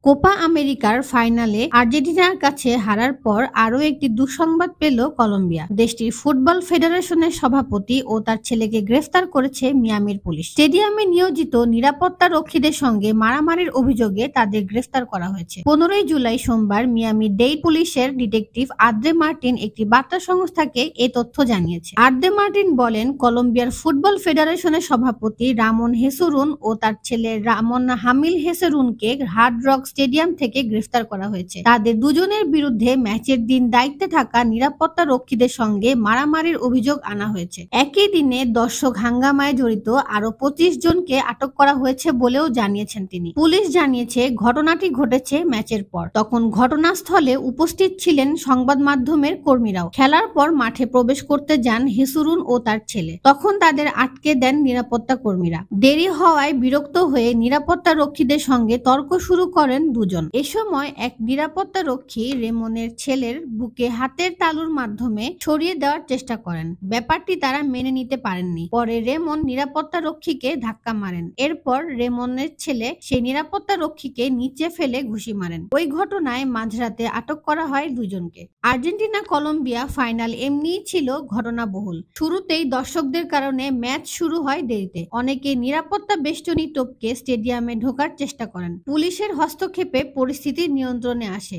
Copa আমেরিকার ফাইনালে আর্জেন্টিনার কাছে হারার পর আরও একটি দুঃসংবাদ পেল কলম্বিয়া। দেশটির ফুটবল ফেডারেশনের সভাপতি ও তার ছেলেকে গ্রেফতার করেছে মিয়ামির পুলিশ। স্টেডিয়ামে নিয়োজিত নিরাপত্তা রক্ষীদের সঙ্গে মারামারির অভিযোগে তাদের গ্রেফতার করা হয়েছে। 15 জুলাই সোমবার মিয়ামি ডেইড পুলিশের ডিটেকটিভ আদ্রে মার্টিন একটি বার্তা সংস্থাকে এ তথ্য জানিয়েছে। আদ্রে মার্টিন বলেন, কলম্বিয়ার ফুটবল ফেডারেশনের সভাপতি রামন হেসেরুন ও তার ছেলে রামন হামিল হেসেরুনকে হার্ড রক স্টেডিয়াম থেকে গ্রেফতার করা হয়েছে। তাদের দুজনের বিরুদ্ধে ম্যাচের দিন দায়িত্বে থাকা নিরাপত্তা রক্ষীদের সঙ্গে মারামারির অভিযোগ আনা হয়েছে। একই দিনে দর্শক হাঙ্গামায় জড়িত আরো 25 জনকে আটক করা হয়েছে বলেও জানিয়েছেন তিনি। পুলিশ জানিয়েছে, ঘটনাটি ঘটেছে ম্যাচের পর। তখন ঘটনাস্থলে উপস্থিত ছিলেন সংবাদ মাধ্যমের কর্মীরাও। খেলার পর মাঠে প্রবেশ করতে যান হেসুরুন ও তার ছেলে। তখন তাদের আটকে দেন নিরাপত্তা কর্মীরা। দেরি হওয়ায় বিরক্ত হয়ে নিরাপত্তা রক্ষীদের সঙ্গে তর্ক শুরু করেন দুজন। এ সময় এক নিরাপত্তা রক্ষী রেমনের ছেলের বুকে হাতের তালুর মাধ্যমে ছড়িয়ে দেওয়ার চেষ্টা করেন। ব্যাপারটি তারা মেনে নিতে পারেননি। পরে রেমন নিরাপত্তা রক্ষীকে ধাক্কা মারেন। এরপর রেমনের ছেলে সেই নিরাপত্তা রক্ষীকে নিচে ফেলে ঘুষি মারেন। ওই ঘটনায় মাঝরাতে আটক করা হয় দুজনকে। আর্জেন্টিনা কলম্বিয়া ফাইনাল এমনিই ছিল ঘটনাবহুল। শুরুতেই দর্শকদের কারণে ম্যাচ শুরু হয় দেরিতে। অনেকে নিরাপত্তা বেষ্টনী টপকে স্টেডিয়ামে ঢোকার চেষ্টা করেন। পুলিশের হস্তক্ষেপে পরিস্থিতি নিয়ন্ত্রণে আসে।